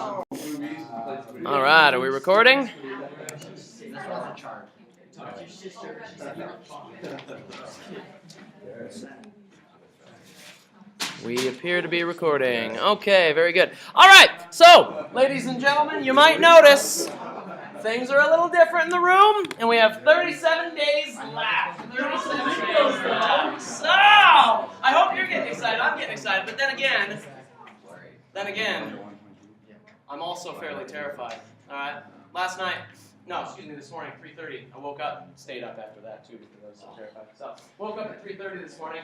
All right, are we recording? We appear to be recording. Okay, very good. All right, so, ladies and gentlemen, you might notice things are a little different in the room, and we have 37 days left. 37 days left. So, I hope you're getting excited. I'm getting excited, but then again, I'm also fairly terrified. All right, this morning, 3:30. I woke up, stayed up after that too because I was so terrified. So, woke up at 3:30 this morning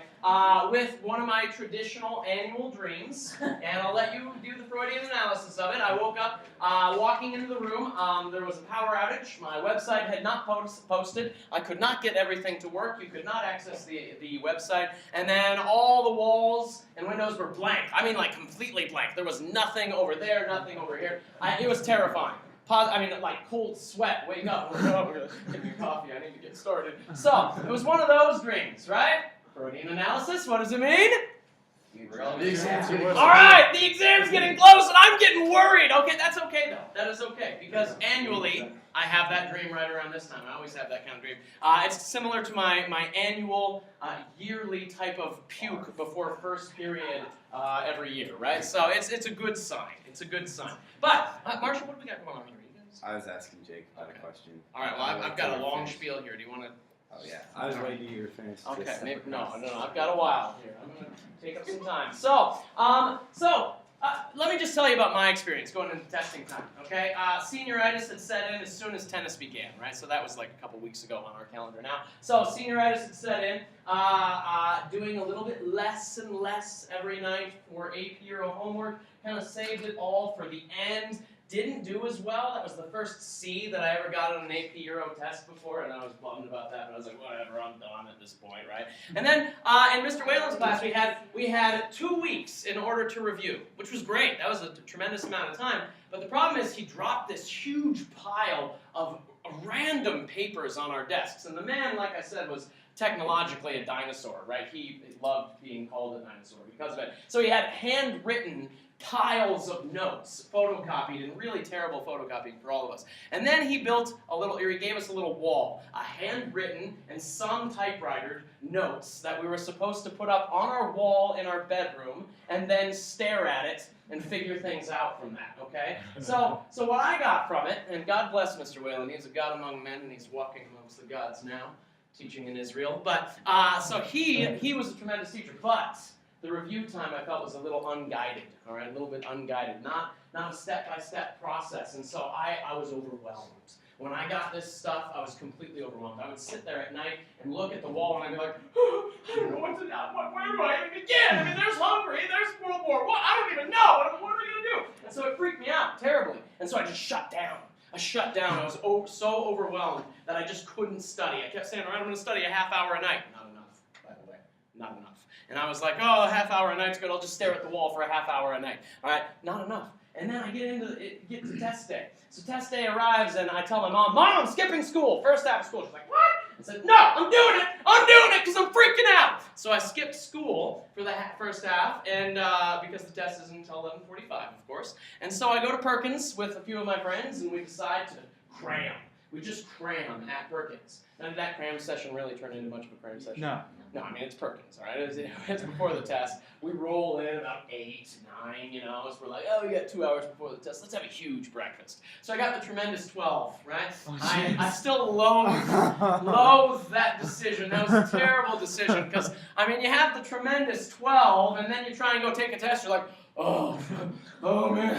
with one of my traditional annual dreams, and I'll let you do the Freudian analysis of it. I woke up walking into the room. There was a power outage. My website had not posted. I could not get everything to work. You could not access the website, and then all the walls and windows were blank. I mean, like completely blank. There was nothing over there, nothing over here. It was terrifying. Like cold sweat, wake up, give me coffee, I need to get started. So, it was one of those dreams, right? Freudian analysis, what does it mean? Alright, the exam's getting close and I'm getting worried. Okay, that's okay though. That is okay, because annually, I have that dream right around this time. I always have that kind of dream. It's similar to my annual, yearly type of puke before first period every year, right? So, it's a good sign. It's a good sign. But, Marshall, what do we got going on here? I was asking Jake about a question. All right, well, I've got a long spiel here. Do you want to? Oh, yeah. I was waiting to hear finish. Okay, no, I've got a while here. I'm going to take up some time. So, let me just tell you about my experience going into testing time, okay? Senioritis had set in as soon as tennis began, right? So that was like a couple weeks ago on our calendar now. So senioritis had set in, doing a little bit less and less every night for AP Euro homework, kind of saved it all for the end. Didn't do as well. That was the first C that I ever got on an AP Euro test before, and I was bummed about that, but I was like, whatever, I'm done at this point, right? And then in Mr. Whalen's class, we had 2 weeks in order to review, which was great. That was a tremendous amount of time. But the problem is he dropped this huge pile of random papers on our desks, and the man, like I said, was technologically a dinosaur, right? He loved being called a dinosaur because of it. So he had handwritten piles of notes, photocopied, and really terrible photocopying for all of us. And then he gave us a little wall, a handwritten and some typewriter notes that we were supposed to put up on our wall in our bedroom and then stare at it and figure things out from that, okay? So what I got from it, and God bless Mr. Whalen, he's a God among men and he's walking amongst the gods now, teaching in Israel. But, so he was a tremendous teacher, but the review time I felt was a little unguided, all right, a little bit unguided, not a step-by-step process, and so I was overwhelmed. When I got this stuff, I was completely overwhelmed. I would sit there at night and look at the wall, and I'd be like, oh, I don't know what to do. Where do I even begin? I mean, there's Hungary, there's World War I. I don't even know. What are we going to do? And so it freaked me out terribly, and so I just shut down. I was so overwhelmed that I just couldn't study. I kept saying, all right, I'm going to study a half hour a night. Not enough, by the way. Not enough. And I was like, oh, a half hour a night's good. I'll just stare at the wall for a half hour a night. All right, not enough. And then I get to test day. So test day arrives, and I tell my mom, Mom, I'm skipping school. First half of school. She's like, what? I said, no, I'm doing it because I'm freaking out. So I skipped school for the first half, and because the test isn't until 11:45, of course. And so I go to Perkins with a few of my friends, and we decide to cram. We just cram at Perkins. Now, did that cram session really turn into much of a cram session? No. No, I mean, it's Perkins, all right? It's before the test. We roll in about 8, 9, you know, so we're like, oh, we got 2 hours before the test. Let's have a huge breakfast. So I got the tremendous 12, right? Oh, I still loathe that decision. That was a terrible decision because, I mean, you have the tremendous 12, and then you try and go take a test. You're like, oh man,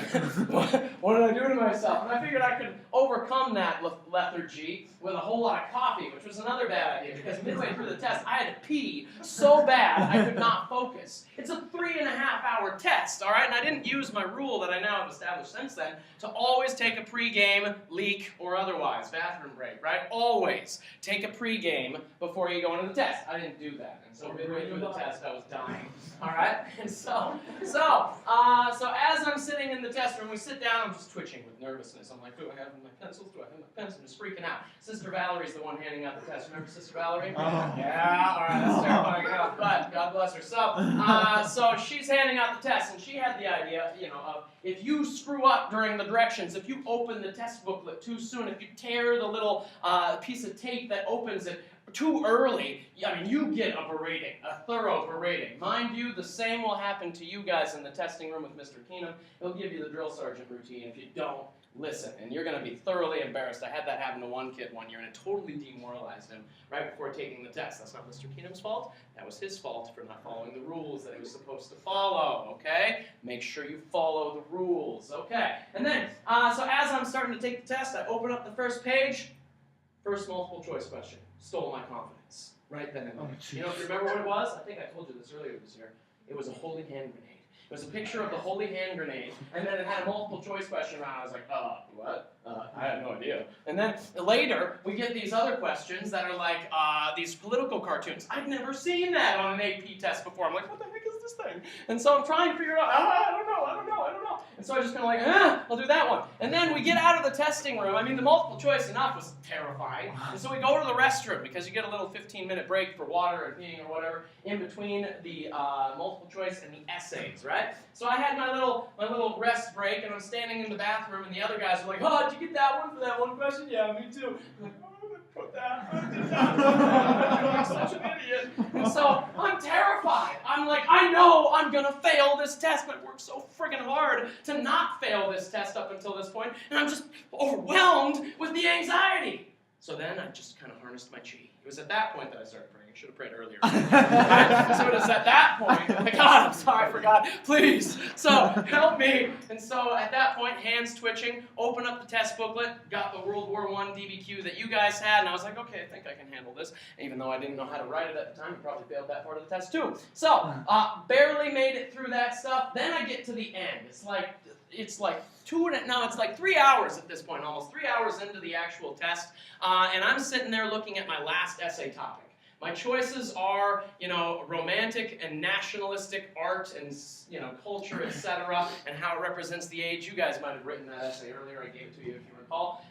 what did I do to myself? And I figured I could overcome that lethargy with a whole lot of coffee, which was another bad idea because midway through the test, I had to pee so bad I could not focus. It's a 3.5-hour test, all right? And I didn't use my rule that I now have established since then to always take a pregame, leak, or otherwise, bathroom break, right? Always take a pregame before you go into the test. I didn't do that. And so midway through the test, I was dying, all right? And so So as I'm sitting in the test room, we sit down, I'm just twitching with nervousness. I'm like, do I have my pencils? Do I have my pens? I'm just freaking out. Sister Valerie's the one handing out the test. Remember Sister Valerie? Oh. Yeah, all right, that's terrifying enough, but God bless her. So she's handing out the test, and she had the idea, of if you screw up during the directions, if you open the test booklet too soon, if you tear the little piece of tape that opens it too early, you get a berating, a thorough berating. Mind you, the same will happen to you guys in the testing room with Mr. Keenum. He'll give you the drill sergeant routine if you don't listen, and you're going to be thoroughly embarrassed. I had that happen to one kid one year, and it totally demoralized him right before taking the test. That's not Mr. Keenum's fault. That was his fault for not following the rules that he was supposed to follow, okay? Make sure you follow the rules, okay? And then, so as I'm starting to take the test, I open up the first page, first multiple choice question. Stole my confidence right then and there. You know, if you remember what it was? I think I told you this earlier this year. It was a holy hand grenade. It was a picture of the holy hand grenade, and then it had a multiple choice question around. I was like, what? I had no idea. And then later, we get these other questions that are like these political cartoons. I'd never seen that on an AP test before. I'm like, what the heck is this thing? And so I'm trying to figure out, I don't know. And so I just kind of like, I'll do that one. And then we get out of the testing room. The multiple choice enough was terrifying. And so we go to the restroom because you get a little 15-minute break for water and peeing or whatever in between the multiple choice and the essays, right? So I had my little rest break, and I'm standing in the bathroom, and the other guys are like, oh, did you get that one for that one question? Yeah, me too. I'm like, oh, I'm going to put that. I'm such an idiot. And so I'm terrified. I'm like, I know I'm going to fail this test, but I worked so friggin' hard to not fail this test up until this point, and I'm just overwhelmed with the anxiety. So then I just kind of harnessed my chi. It was at that point that I started praying. I should have prayed earlier. So it was at that point, God, I'm sorry, I forgot. Please. So help me. And so at that point, hands twitching, open up the test booklet, got the World War I DBQ that you guys had, and I was like, okay, I think I can handle this. And even though I didn't know how to write it at the time, I probably failed that part of the test too. So barely made it through that stuff. Then I get to the end. It's like 3 hours at this point, almost 3 hours into the actual test, and I'm sitting there looking at my last essay topic. My choices are, romantic and nationalistic art and, culture, etc., and how it represents the age. You guys might have written that essay earlier. I gave it to you if you recall.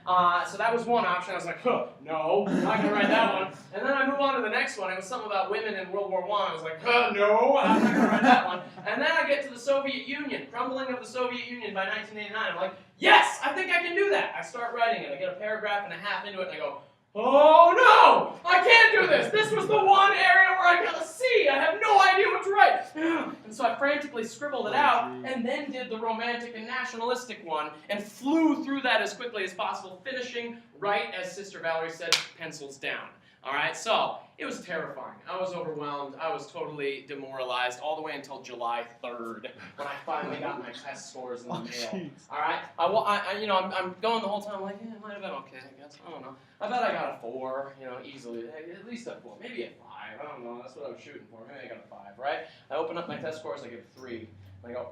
So that was one option. I was like, no, I'm not going to write that one. And then I move on to the next one. It was something about women in World War I. I was like, no, I'm not going to write that one. And then I get to the Soviet Union, crumbling of the Soviet Union by 1989. I'm like, yes, I think I can do that. I start writing it. I get a paragraph and a half into it, and I go, oh no, I can't do this. This was the one area where I got a C. I have no idea what to write. And so I frantically scribbled it out and then did the romantic and nationalistic one and flew through that as quickly as possible, finishing right as Sister Valerie said, pencils down. All right, so it was terrifying. I was overwhelmed. I was totally demoralized all the way until July 3rd when I finally got my test scores in the mail. All right, I'm going the whole time like, it might have been okay, I guess. I don't know. I bet I got a 4, easily. At least a 4, maybe a 5. I don't know. That's what I was shooting for. Maybe I got a 5, right? I open up my test scores. I get a 3. And I go,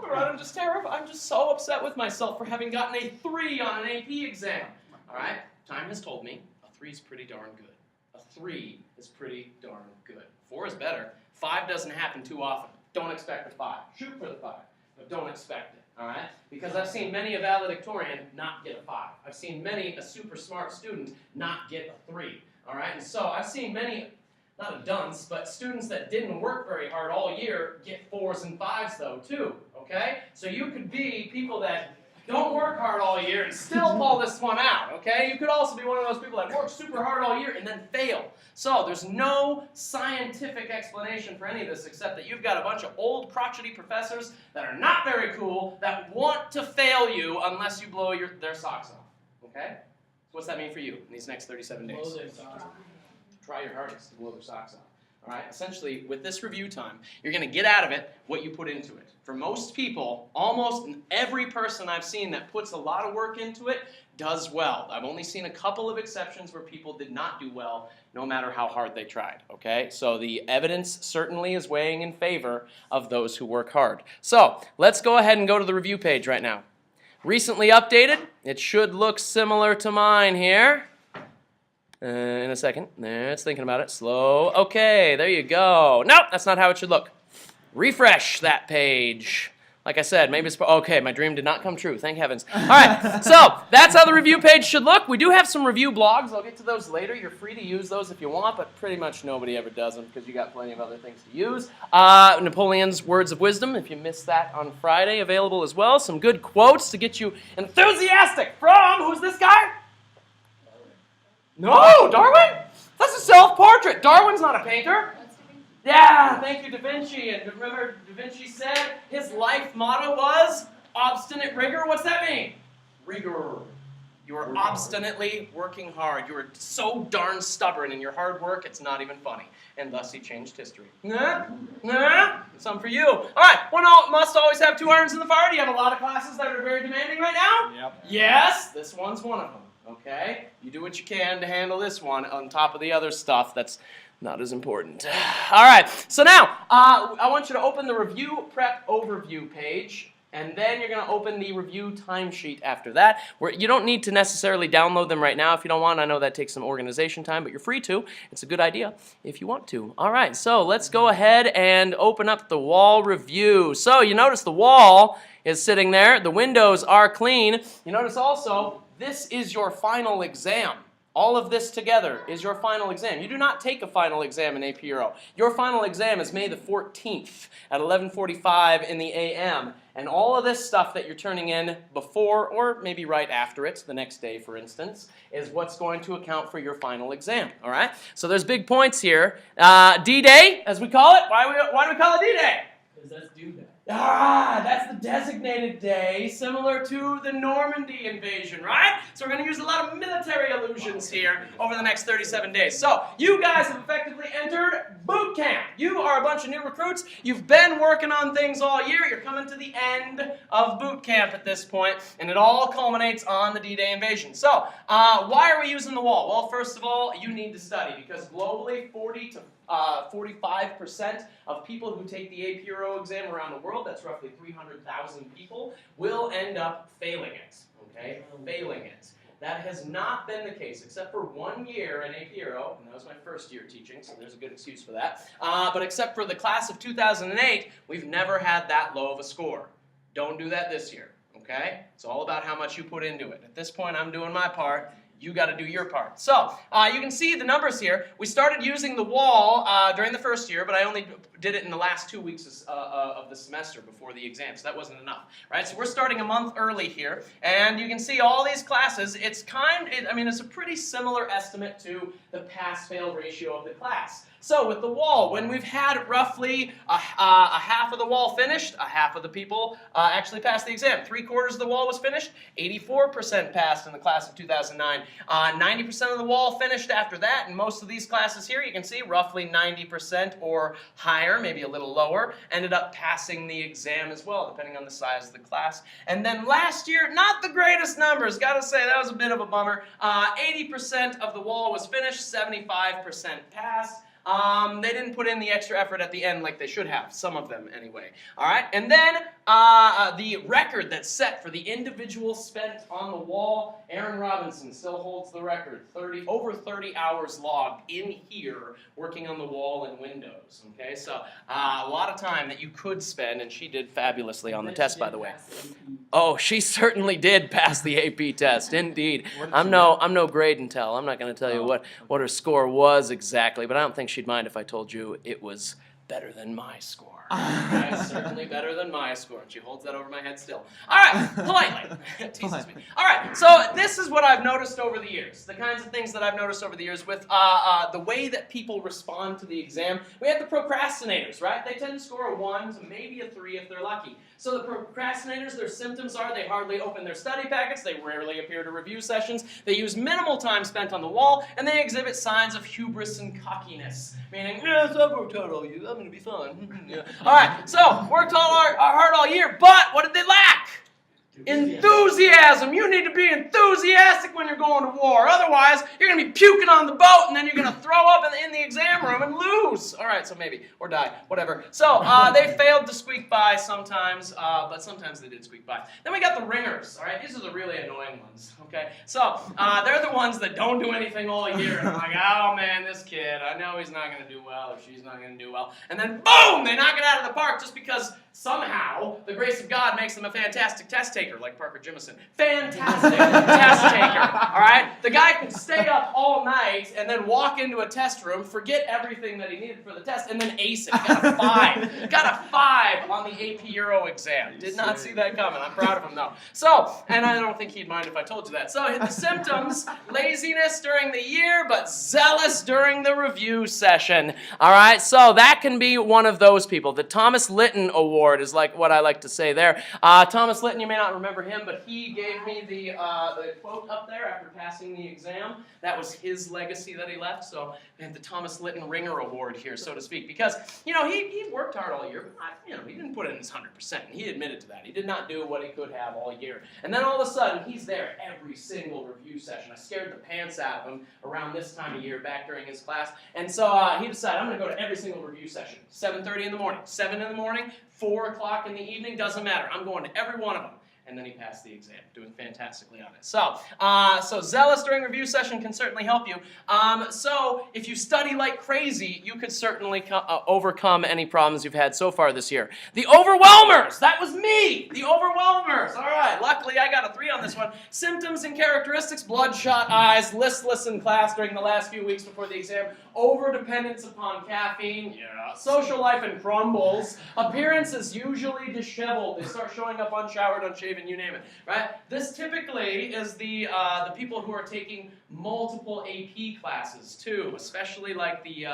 right? I'm just terrified. I'm just so upset with myself for having gotten a 3 on an AP exam. All right. Time has told me a 3 is pretty darn good. A 3 is pretty darn good. 4 is better. 5 doesn't happen too often. Don't expect a 5. Shoot for the 5, but don't expect it. All right? Because I've seen many a valedictorian not get a 5. I've seen many a super smart student not get a 3. All right? And so I've seen many, not a dunce, but students that didn't work very hard all year get 4s and 5s though too. Okay? So you could be people that don't work hard all year and still pull this one out, okay? You could also be one of those people that work super hard all year and then fail. So there's no scientific explanation for any of this except that you've got a bunch of old crotchety professors that are not very cool that want to fail you unless you blow their socks off, okay? So what's that mean for you in these next 37 days? Blow their socks off. Try your hardest to blow their socks off. All right, essentially, with this review time, you're going to get out of it what you put into it. For most people, almost every person I've seen that puts a lot of work into it does well. I've only seen a couple of exceptions where people did not do well, no matter how hard they tried, okay? So the evidence certainly is weighing in favor of those who work hard. So let's go ahead and go to the review page right now. Recently updated. It should look similar to mine here. In a second. There, it's thinking about it. Slow. Okay, there you go. Nope, that's not how it should look. refresh that page. Like I said, maybe it's okay. My dream did not come true. Thank heavens. All right, so that's how the review page should look. We do have some review blogs. I'll get to those later. You're free to use those if you want, but pretty much nobody ever does them because you got plenty of other things to use. Napoleon's Words of Wisdom, if you missed that on Friday, available as well. Some good quotes to get you enthusiastic from who's this guy? No, Darwin. That's a self-portrait. Darwin's not a painter. Yeah, thank you, Da Vinci. And remember, Da Vinci said his life motto was obstinate rigor. What's that mean? Rigor. You are obstinately working hard. You are so darn stubborn in your hard work, it's not even funny. And thus he changed history. Some for you. All right, one must always have 2 irons in the fire. Do you have a lot of classes that are very demanding right now? Yep. Yes, this one's one of them. Okay? You do what you can to handle this one on top of the other stuff that's not as important. All right, so now I want you to open the review prep overview page, and then you're going to open the review timesheet after that. Where you don't need to necessarily download them right now if you don't want. I know that takes some organization time, but you're free to. It's a good idea if you want to. All right, so let's go ahead and open up the wall review. So you notice the wall is sitting there. The windows are clean. You notice also this is your final exam. All of this together is your final exam. You do not take a final exam in AP Euro. Your final exam is May the 14th at 11:45 in the a.m. And all of this stuff that you're turning in before or maybe right after it, the next day for instance, is what's going to account for your final exam. All right? So there's big points here. D-Day, as we call it. Why do we call it D-Day? Because that's due day. That's the designated day, similar to the Normandy invasion, right? So we're going to use a lot of military allusions here over the next 37 days. So you guys have effectively entered boot camp. You are a bunch of new recruits. You've been working on things all year. You're coming to the end of boot camp at this point, and it all culminates on the D-Day invasion. So why are we using the wall? Well, first of all, you need to study because globally 40 to 45% of people who take the AP Euro exam around the world, that's roughly 300,000 people, will end up failing it, okay? Failing it. That has not been the case, except for 1 year in AP Euro, and that was my first year teaching, so there's a good excuse for that. But except for the class of 2008, we've never had that low of a score. Don't do that this year, okay? It's all about how much you put into it. At this point, I'm doing my part. You got to do your part. So you can see the numbers here. We started using the wall during the first year, but I only did it in the last 2 weeks of the semester before the exam, so that wasn't enough, right? So we're starting a month early here, and you can see all these classes. It's it's a pretty similar estimate to the pass-fail ratio of the class. So with the wall, when we've had roughly a half of the wall finished, a half of the people actually passed the exam. 3/4 of the wall was finished, 84% passed in the class of 2009. 90% of the wall finished after that, and most of these classes here, you can see roughly 90% or higher, maybe a little lower, ended up passing the exam as well, depending on the size of the class. And then last year, not the greatest numbers, gotta say, that was a bit of a bummer. 80% of the wall was finished, 75% passed. They didn't put in the extra effort at the end like they should have, some of them anyway. All right, and then the record that's set for the individual spent on the wall, Aaron Robinson still holds the record, over 30 hours logged in here working on the wall and windows. Okay, so a lot of time that you could spend, and she did fabulously on the test, by the way. Oh, she certainly did pass the AP test, indeed. I'm no grade and tell. I'm not going to tell you what her score was exactly, but I don't think she'd mind if I told you it was better than my score. Okay, certainly better than my score, and she holds that over my head still. All right, politely. Teases me. All right, so this is what I've noticed over the years, the kinds of things that I've noticed over the years with the way that people respond to the exam. We have the procrastinators, right? They tend to score a 1 to maybe a 3 if they're lucky. So the procrastinators, their symptoms are they hardly open their study packets, they rarely appear to review sessions, they use minimal time spent on the wall, and they exhibit signs of hubris and cockiness. Meaning, yes, I've worked hard all year, I'm going to be fine. Yeah. All right, so worked hard all year, but what did they lack? Enthusiasm. You need to be enthusiastic when you're going to war. Otherwise, you're going to be puking on the boat, and then you're going to throw up in the exam room and lose. All right, so maybe, or die, whatever. So they failed to squeak by sometimes, but sometimes they did squeak by. Then we got the ringers. All right, these are the really annoying ones. Okay, so they're the ones that don't do anything all year. And I'm like, oh man, this kid, I know he's not going to do well, or she's not going to do well. And then boom, they knock it out of the park just because somehow the grace of God makes them a fantastic test taker, like Parker Jimison. Fantastic test taker, all right? The guy could stay up all night and then walk into a test room, forget everything that he needed for the test, and then ace it. Got a 5. Got a 5 on the AP Euro exam. Did not see that coming. I'm proud of him, though. So, and I don't think he'd mind if I told you that. So, the symptoms, laziness during the year, but zealous during the review session, all right? So, that can be one of those people. The Thomas Litton Award is like what I like to say there. Thomas Litton, you may not remember him, but he gave me the quote up there after passing the exam. That was his legacy that he left. So we have the Thomas Litton Ringer Award here, so to speak, because he worked hard all year. But, he didn't put in his 100%, and he admitted to that. He did not do what he could have all year. And then all of a sudden, he's there every single review session. I scared the pants out of him around this time of year, back during his class. And so he decided, I'm going to go to every single review session. 7:30 in the morning, 7 in the morning, 4 o'clock in the evening, doesn't matter. I'm going to every one of them. And then he passed the exam, doing fantastically on it. So zealous during review session can certainly help you. So if you study like crazy, you could certainly overcome any problems you've had so far this year. The overwhelmers, that was me, the overwhelmers. All right, luckily I got a 3 on this one. Symptoms and characteristics, bloodshot eyes, listless in class during the last few weeks before the exam, overdependence upon caffeine, social life in crumbles, appearance is usually disheveled. They start showing up unshowered, unshaven, you name it, right? This typically is the people who are taking multiple AP classes too, especially like the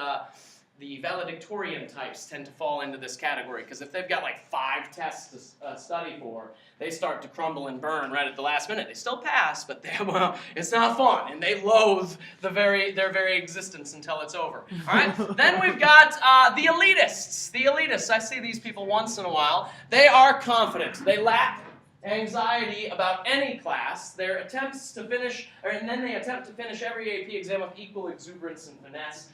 valedictorian types tend to fall into this category, because if they've got like 5 tests to study for, they start to crumble and burn right at the last minute. They still pass, but it's not fun, and they loathe their very existence until it's over. All right. Then we've got the elitists. The elitists. I see these people once in a while. They are confident. They lack anxiety about any class. Their attempts to finish, and then they attempt to finish every AP exam with equal exuberance and finesse.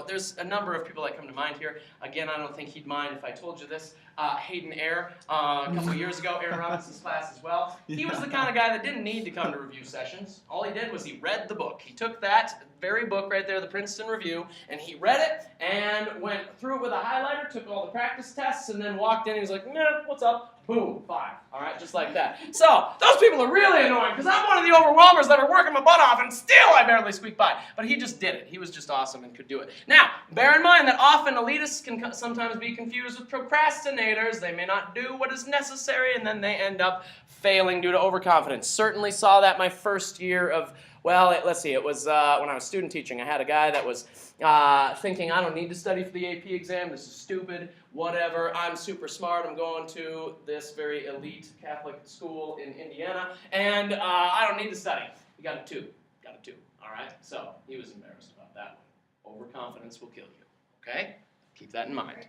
There's a number of people that come to mind here. Again, I don't think he'd mind if I told you this. Hayden Eyre, a couple of years ago, Aaron Robinson's class as well. He was the kind of guy that didn't need to come to review sessions. All he did was he read the book. He took that very book right there, the Princeton Review, and he read it and went through it with a highlighter, took all the practice tests, and then walked in and he was like, nah, what's up? Boom, 5. All right, just like that. So those people are really annoying, because I'm one of the overwhelmers that are working my butt off, and still I barely squeak by. But he just did it. He was just awesome and could do it. Now, bear in mind that often elitists can sometimes be confused with procrastinators. They may not do what is necessary, and then they end up failing due to overconfidence. Certainly saw that my first year of, let's see, it was when I was student teaching. I had a guy that was thinking, I don't need to study for the AP exam. This is stupid. Whatever. I'm super smart. I'm going to this very elite Catholic school in Indiana, and I don't need to study. He got a 2. All right? So he was embarrassed about that one. Overconfidence will kill you. Okay? Keep that in mind.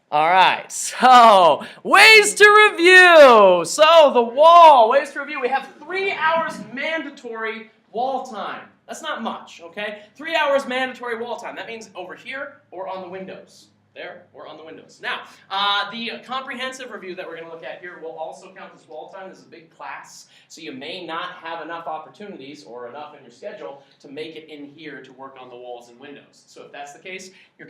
All right, so ways to review. So the wall, ways to review. We have 3 hours mandatory wall time. That's not much, okay? 3 hours mandatory wall time. That means over here or on the windows. There or on the windows. Now, the comprehensive review that we're going to look at here will also count as wall time. This is a big class, so you may not have enough opportunities or enough in your schedule to make it in here to work on the walls and windows. So if that's the case, your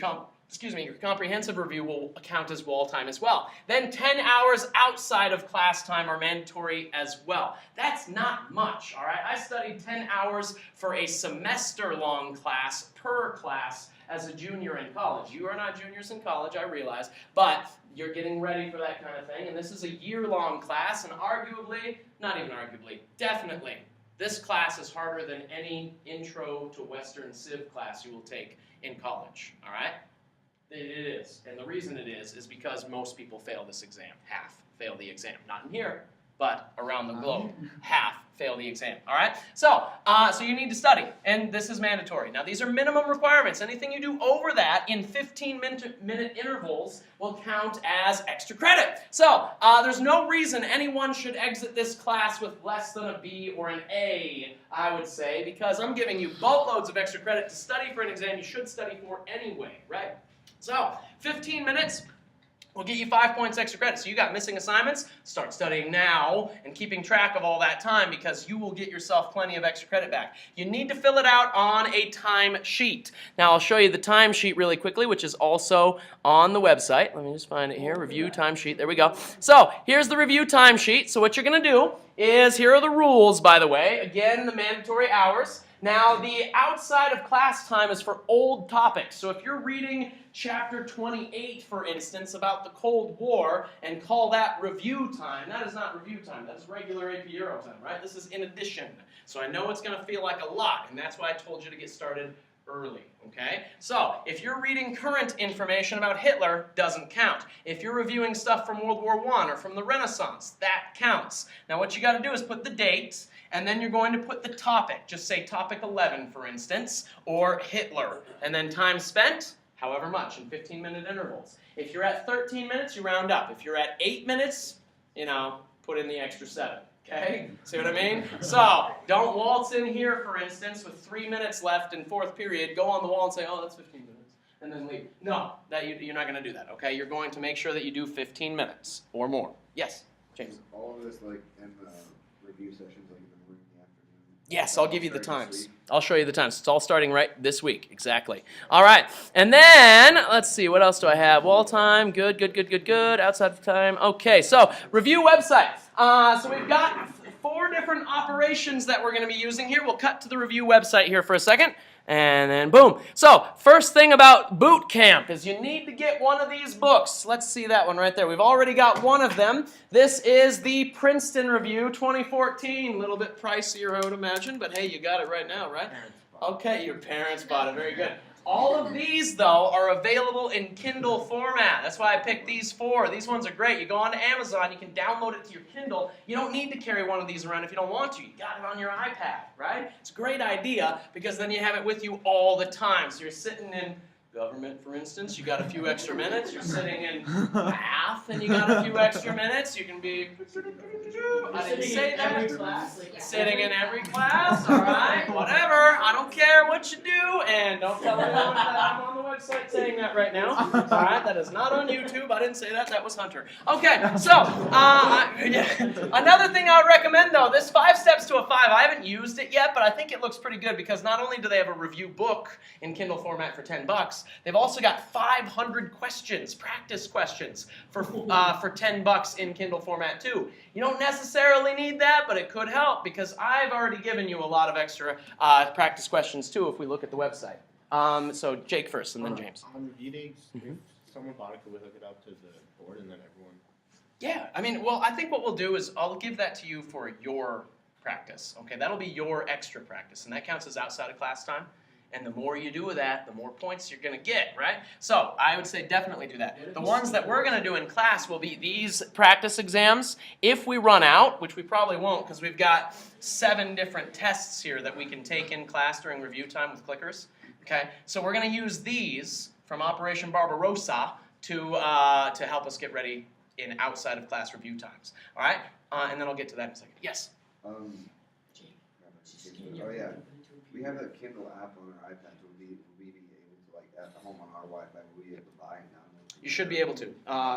comprehensive review will count as wall time as well. Then 10 hours outside of class time are mandatory as well. That's not much, all right? I studied 10 hours for a semester-long class per class as a junior in college. You are not juniors in college, I realize, but you're getting ready for that kind of thing, and this is a year-long class, and arguably, not even arguably, definitely, this class is harder than any intro to Western Civ class you will take in college, all right? It is, and the reason it is because most people fail this exam. Half fail the exam. Not in here, but around the globe. Half fail the exam, all right? So you need to study, and this is mandatory. Now, these are minimum requirements. Anything you do over that in 15-minute intervals will count as extra credit. So there's no reason anyone should exit this class with less than a B or an A, I would say, because I'm giving you boatloads of extra credit to study for an exam you should study for anyway, right? So 15 minutes. We'll get you 5 points extra credit. So you got missing assignments, start studying now and keeping track of all that time because you will get yourself plenty of extra credit back. You need to fill it out on a time sheet. Now I'll show you the time sheet really quickly, which is also on the website. Let me just find it here, review time sheet. There we go. So here's the review time sheet. So what you're going to do is, here are the rules, by the way. Again, the mandatory hours. Now, the outside of class time is for old topics. So if you're reading chapter 28, for instance, about the Cold War, and call that review time, that is not review time. That is regular AP Euro time, right? This is in addition. So I know it's going to feel like a lot, and that's why I told you to get started early, okay? So if you're reading current information about Hitler, doesn't count. If you're reviewing stuff from World War I or from the Renaissance, that counts. Now what you got to do is put the date, and then you're going to put the topic. Just say topic 11, for instance, or Hitler. And then time spent, however much, in 15-minute intervals. If you're at 13 minutes, you round up. If you're at 8 minutes, put in the extra 7. Okay? See what I mean? So, don't waltz in here, for instance, with 3 minutes left in fourth period, go on the wall and say, oh, that's 15 minutes, and then leave. No, you're not going to do that, okay? You're going to make sure that you do 15 minutes or more. Yes, James? All of this, like, in the review sessions, like, in the morning, in the afternoon? Yes, I'll give you the times. I'll show you the times. It's all starting right this week. Exactly. All right. And then, let's see, what else do I have? Wall time. Good. Outside of time. Okay, so review website. So we've got 4 different operations that we're going to be using here. We'll cut to the review website here for a second. And then boom. So first thing about boot camp is you need to get one of these books. Let's see that one right there. We've already got one of them. This is the Princeton Review 2014. A little bit pricier, I would imagine, but hey, you got it right now, right? Okay, your parents bought it. Very good. All of these, though, are available in Kindle format. That's why I picked these 4. These ones are great. You go on to Amazon, you can download it to your Kindle. You don't need to carry one of these around if you don't want to. You got it on your iPad, right? It's a great idea because then you have it with you all the time. So you're sitting in government, for instance, you got a few extra minutes. You're sitting in math, and you got a few extra minutes. You can be, I didn't say that. Sitting in every class, all right, whatever. I don't care what you do, and don't tell anyone that I'm on the website saying that right now. All right, that is not on YouTube. I didn't say that. That was Hunter. Okay, so another thing I would recommend, though, this 5 Steps to a 5. I haven't used it yet, but I think it looks pretty good because not only do they have a review book in Kindle format for $10, they've also got 500 questions, practice questions, for $10 in Kindle format too. You don't necessarily need that, but it could help because I've already given you a lot of extra practice questions too if we look at the website. So Jake first and then James. On review days, if someone bought it, could we hook it up to the board and then everyone? Yeah, I think what we'll do is I'll give that to you for your practice. Okay, that'll be your extra practice, and that counts as outside of class time. And the more you do with that, the more points you're going to get, right? So I would say definitely do that. The ones that we're going to do in class will be these practice exams. If we run out, which we probably won't because we've got 7 different tests here that we can take in class during review time with clickers. Okay, so we're going to use these from Operation Barbarossa to help us get ready in outside of class review times. All right, and then I'll get to that in a second. Yes? Oh, yeah. We have a Kindle app on our iPads. Will we be able to, like, at home on our Wi-Fi, will we be able to buy and download? You should be able to,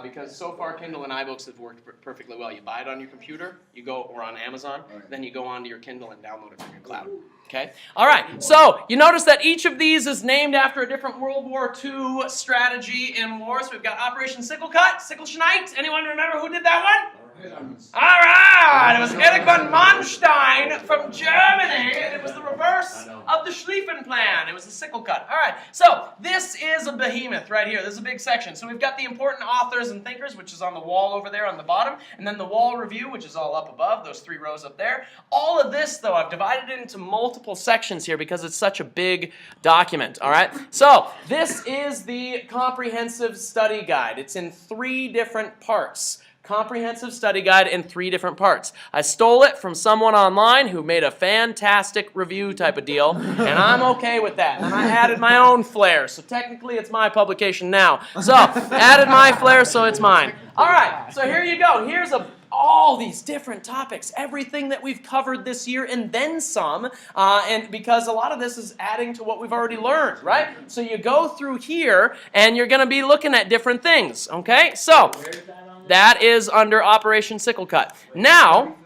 because so far Kindle and iBooks have worked perfectly well. You buy it on your computer, or on Amazon, then you go onto your Kindle and download it from your cloud. Okay? All right, so you notice that each of these is named after a different World War II strategy in war. So we've got Operation Sicklecut, Sichelschneid. Anyone remember who did that one? All right, it was Erich von Manstein from Germany, and it was the reverse of the Schlieffen Plan. It was the sickle cut. All right, so this is a behemoth right here. This is a big section. So we've got the important authors and thinkers, which is on the wall over there on the bottom, and then the wall review, which is all up above, those 3 rows up there. All of this, though, I've divided it into multiple sections here because it's such a big document, all right? So this is the comprehensive study guide. It's in 3 different parts. Comprehensive study guide in 3 different parts. I stole it from someone online who made a fantastic review type of deal, and I'm okay with that. And I added my own flair, so technically it's my publication now. So, added my flair, so it's mine. All right, so here you go. Here's all these different topics, everything that we've covered this year and then some, and because a lot of this is adding to what we've already learned, right? So you go through here and you're going to be looking at different things, okay? So that is under Operation Sickle Cut. Now,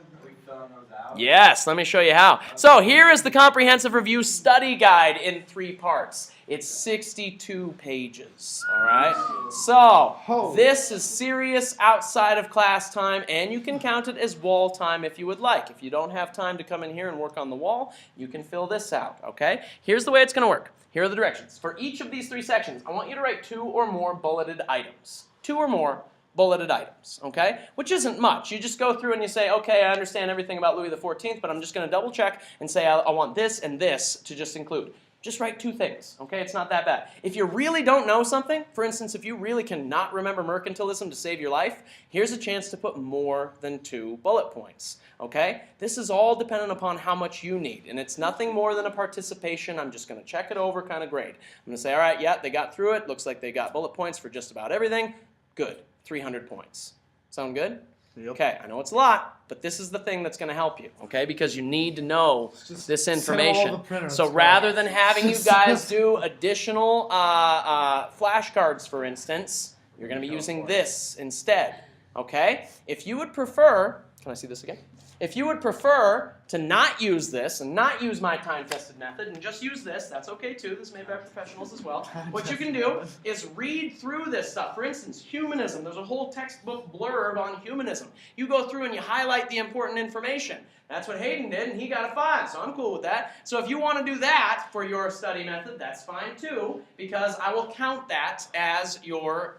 yes, let me show you how. So here is the Comprehensive Review Study Guide in 3 parts. It's 62 pages, all right? So this is serious outside of class time, and you can count it as wall time if you would like. If you don't have time to come in here and work on the wall, you can fill this out, okay? Here's the way it's going to work. Here are the directions. For each of these 3 sections, I want you to write 2 or more bulleted items. 2 or more bulleted items, okay? Which isn't much. You just go through and you say, okay, I understand everything about Louis XIV, but I'm just going to double check and say I want this and this to just include. Just write 2 things, okay? It's not that bad. If you really don't know something, for instance, if you really cannot remember mercantilism to save your life, here's a chance to put more than 2 bullet points, okay? This is all dependent upon how much you need, and it's nothing more than a participation. I'm just going to check it over, kind of grade. I'm going to say, all right, yeah, they got through it. Looks like they got bullet points for just about everything. Good. 300 points. Sound good? Yep. Okay, I know it's a lot, but this is the thing that's going to help you, okay? Because you need to know this information. So rather than having you guys do additional flashcards, for instance, you're going to be using this instead, okay? If you would prefer, can I see this again? If you would prefer to not use this and not use my time-tested method and just use this, that's okay too. This is made by professionals as well. What you can do is read through this stuff. For instance, humanism. There's a whole textbook blurb on humanism. You go through and you highlight the important information. That's what Hayden did, and he got a 5, so I'm cool with that. So if you want to do that for your study method, that's fine too, because I will count that as your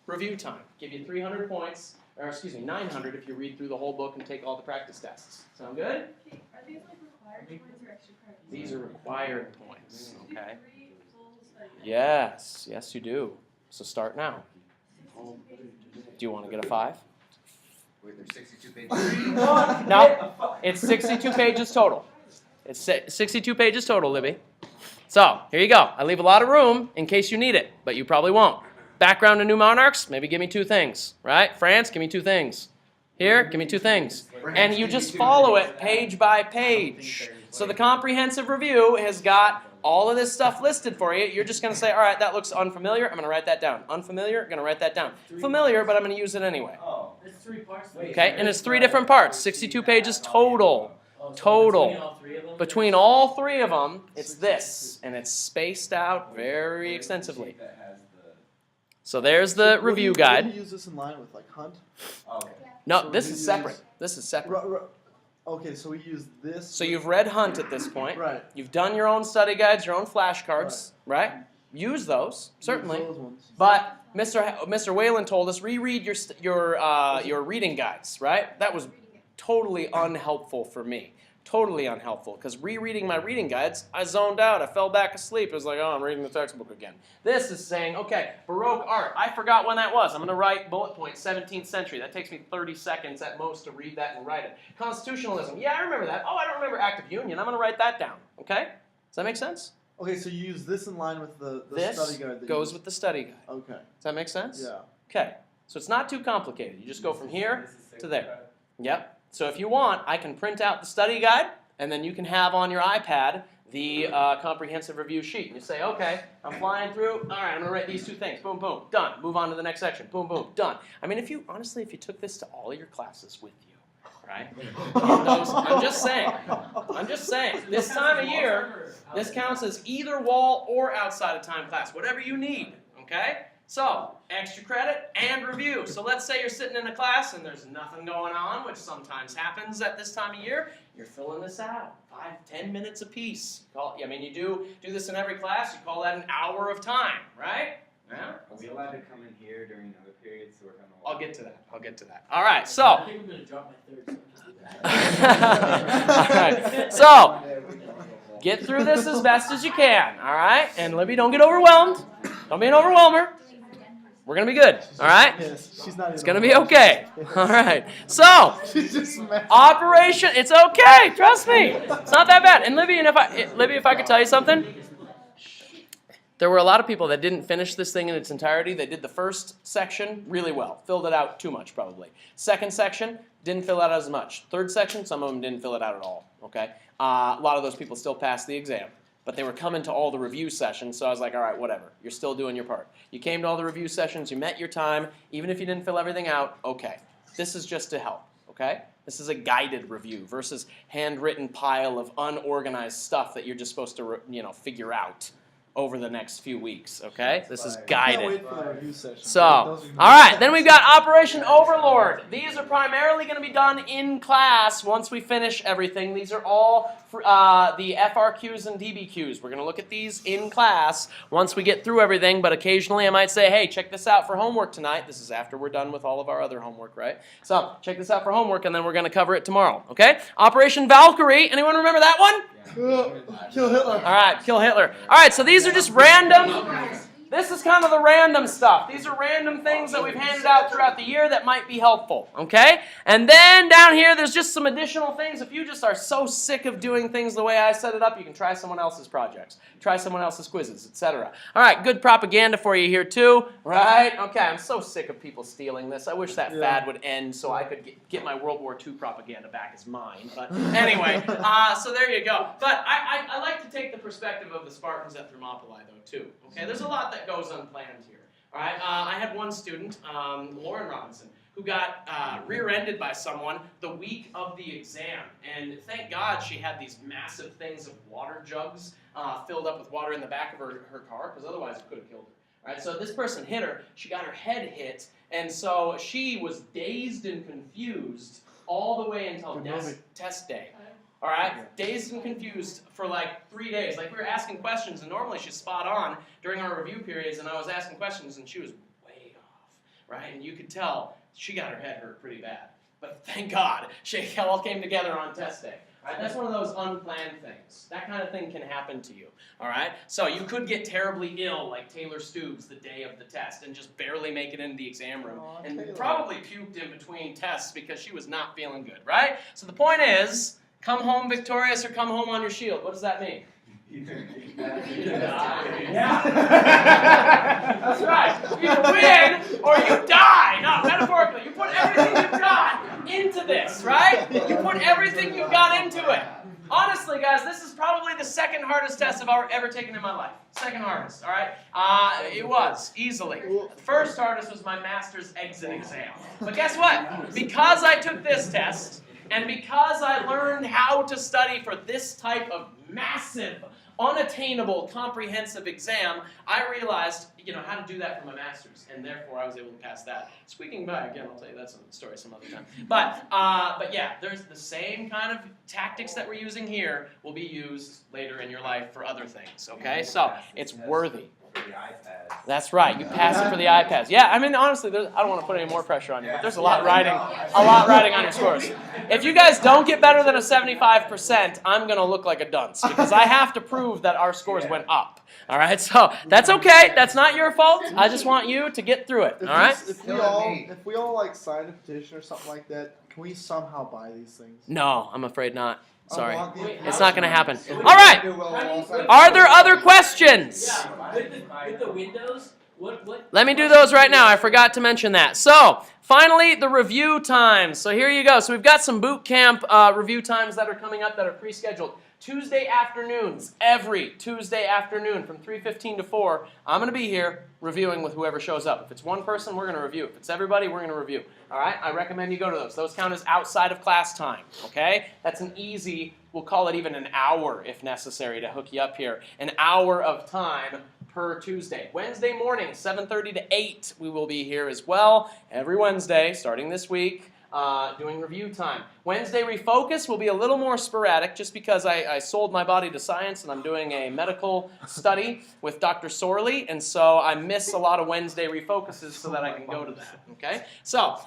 review time. Give you 300 points. Or excuse me, 900 if you read through the whole book and take all the practice tests. Sound good? Are these like required points or extra credits? These are required points, okay? 3 full study. Yes, yes you do. So start now. Do you want to get a 5? Wait, there's 62 pages. No, it's 62 pages total. It's 62 pages total, Libby. So, here you go. I leave a lot of room in case you need it, but you probably won't. Background to New Monarchs, maybe give me 2 things, right? France, give me 2 things. Here, give me 2 things. And you just follow it page by page. So the comprehensive review has got all of this stuff listed for you. You're just going to say, all right, that looks unfamiliar. I'm going to write that down. Unfamiliar, going to write that down. Familiar, but I'm going to use it anyway. It's 3 parts. Okay, and it's 3 different parts. 62 pages total. Total. Between all 3 of them, it's this. And it's spaced out very extensively. So there's the review guide. Do you use this in line with like Hunt? No, So this we is use- separate. This is separate. Okay, so we use this. So you've read Hunt at this point. Right. You've done your own study guides, your own flashcards, right? Use those, certainly. Use those ones. But Mr. Whalen told us reread your reading guides, right? That was totally unhelpful for me. Totally unhelpful, because rereading my reading guides, I zoned out. I fell back asleep. It was like, oh, I'm reading the textbook again. This is saying, okay, Baroque art. I forgot when that was. I'm going to write bullet points, 17th century. That takes me 30 seconds at most to read that and write it. Constitutionalism. Yeah, I remember that. Oh, I don't remember Act of Union. I'm going to write that down. Okay? Does that make sense? Okay, so you use this in line with the This study guide. That goes you with the study guide. Okay. Does that make sense? Yeah. Okay. So it's not too complicated. You just go from here to there. Yep. So if you want, I can print out the study guide, and then you can have on your iPad the comprehensive review sheet. And you say, okay, I'm flying through. All right, I'm going to write these 2 things. Boom, boom, done. Move on to the next section. Boom, boom, done. I mean, if you took this to all your classes with you, right? I'm just saying. This time of year, this counts as either wall or outside of time class, whatever you need, okay? So, extra credit and review. So let's say you're sitting in a class and there's nothing going on, which sometimes happens at this time of year. You're filling this out, 5-10 minutes a piece. You do this in every class. You call that an hour of time, right? Yeah. Are we allowed to come in here during other periods to work on the I'll get to that. All right, so. I think I'm going to drop my 3rd, so I'm just All right. So, get through this as best as you can, all right? And Libby, don't get overwhelmed. Don't be an overwhelmer. We're going to be good, all right? Yes, she's not. It's going to be okay, all right? So, She's just messing. Operation, it's okay, trust me. It's not that bad. And Libby, if I could tell you something, there were a lot of people that didn't finish this thing in its entirety. They did the first section really well, filled it out too much probably. Second section, didn't fill it out as much. Third section, some of them didn't fill it out at all, okay? A lot of those people still passed the exam, but they were coming to all the review sessions, so I was like, all right, whatever. You're still doing your part. You came to all the review sessions, you met your time, even if you didn't fill everything out, okay. This is just to help, okay? This is a guided review versus handwritten pile of unorganized stuff that you're just supposed to, figure out over the next few weeks, okay? This is Can't guided. wait for the review session. So, Those are all right, then we've got Operation Overlord. These are primarily going to be done in class once we finish everything. These are all the FRQs and DBQs. We're going to look at these in class once we get through everything, but occasionally I might say, hey, check this out for homework tonight. This is after we're done with all of our other homework, right? So, check this out for homework, and then we're going to cover it tomorrow, okay? Operation Valkyrie. Anyone remember that one? Kill Hitler. All right, kill Hitler. All right, so these are just random. This is kind of the random stuff. These are random things that we've handed out throughout the year that might be helpful, okay? And then down here, there's just some additional things. If you just are so sick of doing things the way I set it up, you can try someone else's projects, try someone else's quizzes, etc. All right, good propaganda for you here too, right? Okay, I'm so sick of people stealing this. I wish that fad would end so I could get my World War II propaganda back as mine. But anyway, so there you go. But I like to take the perspective of the Spartans at Thermopylae, though, too. Okay, there's a lot that goes unplanned here. All right, I had one student, Lauren Robinson, who got rear-ended by someone the week of the exam. And thank God she had these massive things of water jugs filled up with water in the back of her car, because otherwise it could have killed her. All right, so this person hit her. She got her head hit, and so she was dazed and confused all the way until test day. All right, dazed and confused for like 3 days. Like we were asking questions, and normally she's spot on during our review periods, and I was asking questions, and she was way off, right? And you could tell she got her head hurt pretty bad. But thank God, it all came together on test day. All right, that's one of those unplanned things. That kind of thing can happen to you. All right, so you could get terribly ill, like Taylor Stoops, the day of the test, and just barely make it into the exam room, and probably puked in between tests because she was not feeling good, right? So the point is, come home victorious or come home on your shield. What does that mean? Yeah. That's right. You either win or you die. No, metaphorically. You put everything you've got into this, right? You put everything you've got into it. Honestly, guys, this is probably the second hardest test I've ever taken in my life. Second hardest, all right? It was, easily. The first hardest was my master's exit exam. But guess what? Because I took this test, and because I learned how to study for this type of massive, unattainable, comprehensive exam, I realized, how to do that for my master's, and therefore I was able to pass that. Squeaking by, again, I'll tell you that story some other time. But yeah, there's the same kind of tactics that we're using here will be used later in your life for other things, okay? So, it's worthy. For the iPads. That's right. You pass it for the iPads. Yeah, I mean, honestly, I don't want to put any more pressure on you, but there's a lot riding on your scores. If you guys don't get better than a 75%, I'm going to look like a dunce because I have to prove that our scores went up. All right, so that's okay. That's not your fault. I just want you to get through it. All right? If we all like sign a petition or something like that, can we somehow buy these things? No, I'm afraid not. Sorry. Wait, It's not going to happen. All right. Are there other questions? Yeah, with the windows, what? Let me do those right now. I forgot to mention that. So, finally, the review times. So here you go. So we've got some boot camp review times that are coming up that are pre-scheduled. Tuesday afternoons, every Tuesday afternoon from 3:15 to 4, I'm going to be here reviewing with whoever shows up. If it's one person, we're going to review. If it's everybody, we're going to review. All right? I recommend you go to those. Those count as outside of class time, okay? That's an easy, we'll call it even an hour if necessary to hook you up here. An hour of time per Tuesday. Wednesday morning, 7:30 to 8, we will be here as well. Every Wednesday, starting this week. Doing review time. Wednesday Refocus will be a little more sporadic just because I sold my body to science and I'm doing a medical study with Dr. Sorley, and so I miss a lot of Wednesday Refocuses so that I can go to that, okay? So,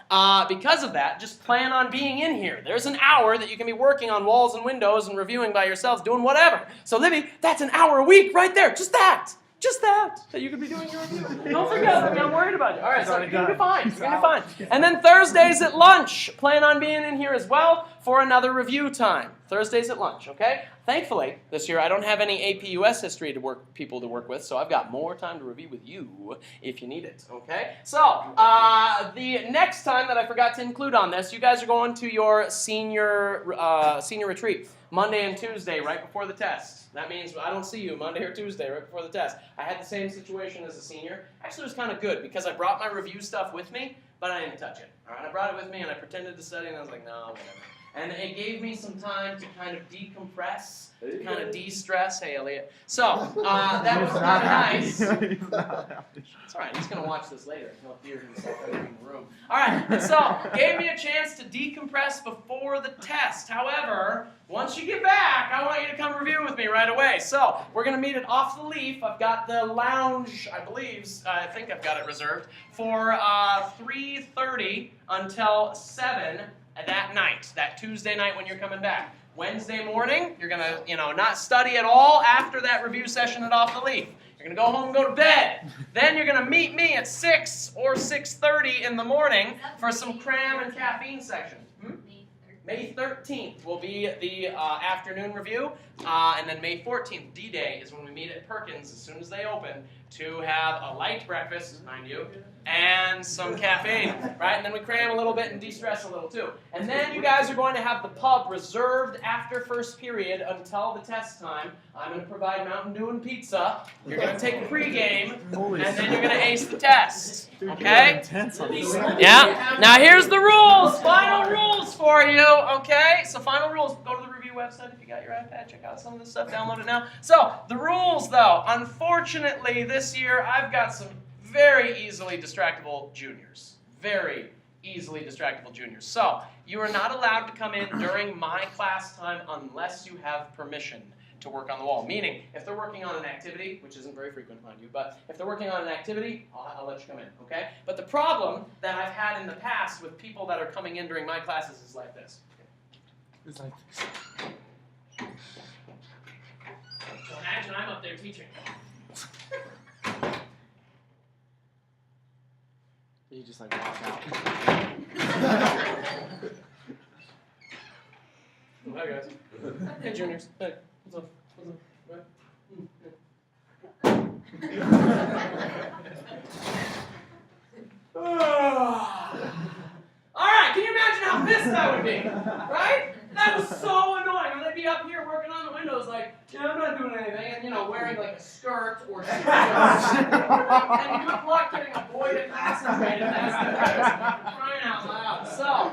because of that, just plan on being in here. There's an hour that you can be working on walls and windows and reviewing by yourselves, doing whatever. So, Libby, that's an hour a week right there, just that. Just that you could be doing your review. Don't forget, I mean, I'm worried about you. All right, so you're going to be fine. You're going to be fine. And then Thursdays at lunch. Plan on being in here as well for another review time. Thursdays at lunch, okay? Thankfully, this year I don't have any AP US history people to work with, so I've got more time to review with you if you need it, okay? So, the next time that I forgot to include on this, you guys are going to your senior retreat. Monday and Tuesday, right before the test. That means I don't see you Monday or Tuesday, right before the test. I had the same situation as a senior. Actually, it was kind of good because I brought my review stuff with me, but I didn't touch it. All right, I brought it with me and I pretended to study, and I was like, no, whatever. And it gave me some time to kind of decompress, to kind of de-stress. Hey, Elliot. So, that was kind of nice. It's all right. He's going to watch this later. He'll hear himself entering the room. All right. So, gave me a chance to decompress before the test. However, once you get back, I want you to come review with me right away. So, we're going to meet at Off the Leaf. I've got the lounge, I think I've got it reserved, for 3:30 until 7 that night, that Tuesday night when you're coming back. Wednesday morning, you're going to, not study at all after that review session at Off the Leaf. You're going to go home and go to bed. Then you're going to meet me at 6 or 6:30 in the morning for some cram and caffeine section. May 13th will be the afternoon review, and then May 14th, D-Day, is when we meet at Perkins as soon as they open to have a light breakfast, mind you, and some caffeine, right? And then we cram a little bit and de-stress a little too. And then you guys are going to have the pub reserved after first period until the test time. I'm going to provide Mountain Dew and pizza. You're going to take pregame, and then you're going to ace the test, okay? Yeah. Now here's the rules, final rules for you, okay? So final rules, go to the review website if you got your iPad, check out some of this stuff, download it now. So the rules though, unfortunately this year I've got some very easily distractible juniors. Very easily distractible juniors. So you are not allowed to come in during my class time unless you have permission to work on the wall. Meaning, if they're working on an activity, which isn't very frequent, mind you, but if they're working on an activity, I'll let you come in, okay? But the problem that I've had in the past with people that are coming in during my classes is like this. It's like So imagine I'm up there teaching. you just like walk out. Hi guys. Hey juniors. Hey. What's up? What? Alright, can you imagine how pissed that would be? Right? That was so annoying. And they'd be up here working on the windows like, I'm not doing anything, and wearing like a skirt or shoes. And good luck getting a boy to concentrate and that's the crying out loud. So,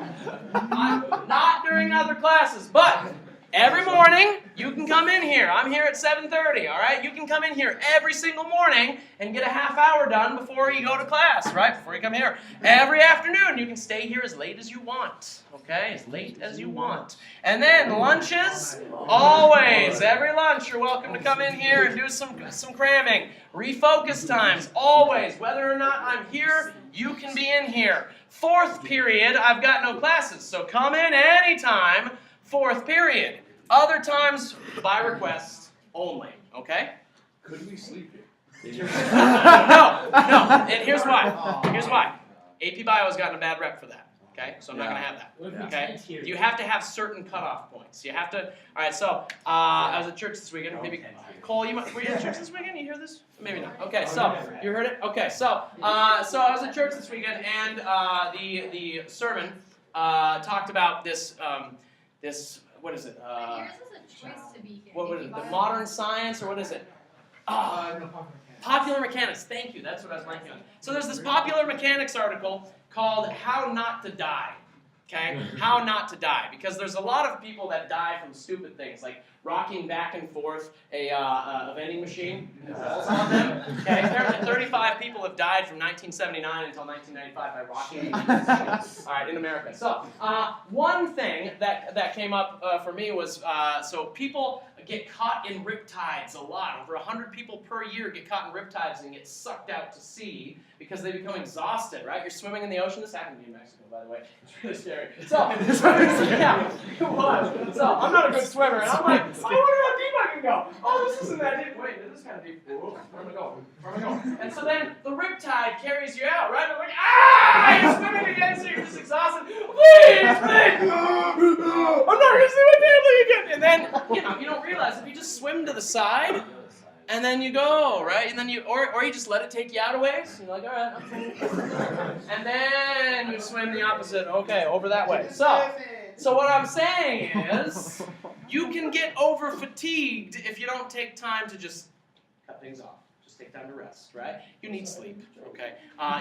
not during other classes, but every morning, you can come in here. I'm here at 7:30, all right? You can come in here every single morning and get a half hour done before you go to class, right? Before you come here. Every afternoon, you can stay here as late as you want, okay? As late as you want. And then lunches, always, every lunch, you're welcome to come in here and do some cramming. Refocus times, always. Whether or not I'm here, you can be in here. Fourth period, I've got no classes, so come in anytime. Fourth period. Other times, by request only, okay? Could we sleep here? No. And here's why. Here's why. AP Bio has gotten a bad rep for that, okay? So I'm not going to have that, What if we okay? can't hear You have to have certain cutoff points. You have to, all right, so I was at church this weekend. Maybe, Cole, were you at church this weekend? You hear this? Maybe not. Okay, so, you heard it? Okay, so I was at church this weekend, and the sermon talked about this, what is it? Yours is a choice to be here. What was it? The modern science, or what is it? Popular Mechanics. Thank you. That's what I was blanking on. So there's this Popular Mechanics article called "How Not to Die." Okay, how not to die, because there's a lot of people that die from stupid things, like rocking back and forth a vending machine and falls on them. Okay, apparently 35 people have died from 1979 until 1995 by rocking machines. All right, in America. So one thing that came up for me was so people get caught in riptides a lot. Over 100 people per year get caught in riptides and get sucked out to sea because they become exhausted, right? You're swimming in the ocean. This happened to me in Mexico, by the way. It's really scary. So, yeah. It was. So I'm not a good swimmer, and I'm like, I wonder how deep I can go. Oh, this isn't that deep. Wait, this is kind of deep. Whoa, where am I going? Where am I going? And so then the riptide carries you out, right? I'm like, ah! You're swimming again, so you're just exhausted. Please, please. I'm not gonna see my family again. And then you don't realize if you just swim to the side. And then you go, right? And then or you just let it take you out a ways. You're like, all right. And then you swim the opposite. Okay, over that way. So what I'm saying is, you can get over fatigued if you don't take time to just cut things off. Just take time to rest, right? You need sleep, okay?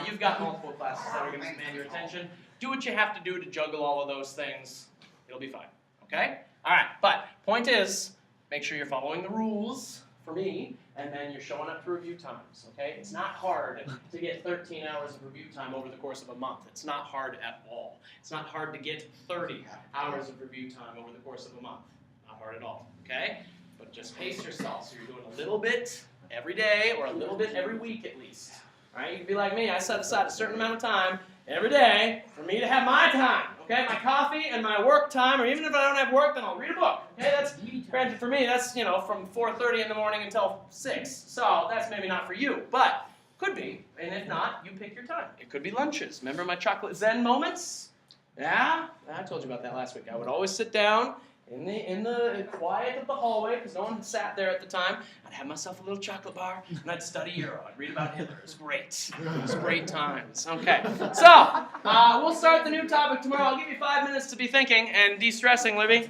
You've got multiple classes that are going to demand your attention. Do what you have to do to juggle all of those things. It'll be fine, okay? All right, but point is, make sure you're following the rules. For me, and then you're showing up to review times, okay? It's not hard to get 13 hours of review time over the course of a month. It's not hard at all. It's not hard to get 30 hours of review time over the course of a month. Not hard at all, okay? But just pace yourself, so you're doing a little bit every day or a little bit every week at least, all right? You can be like me. I set aside a certain amount of time every day for me to have my time, okay? My coffee and my work time, or even if I don't have work, then I'll read a book, okay? That's, granted for me, that's, from 4:30 in the morning until 6, so that's maybe not for you, but could be, and if not, you pick your time. It could be lunches. Remember my chocolate Zen moments? Yeah? I told you about that last week. I would always sit down in the quiet of the hallway, because no one sat there at the time. I'd have myself a little chocolate bar, and I'd study Euro. I'd read about Hitler. It was great. It was great times. Okay, so we'll start the new topic tomorrow. I'll give you 5 minutes to be thinking and de-stressing, Libby.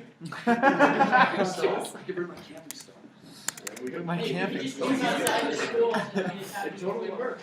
My camping He's outside the school. It totally worked.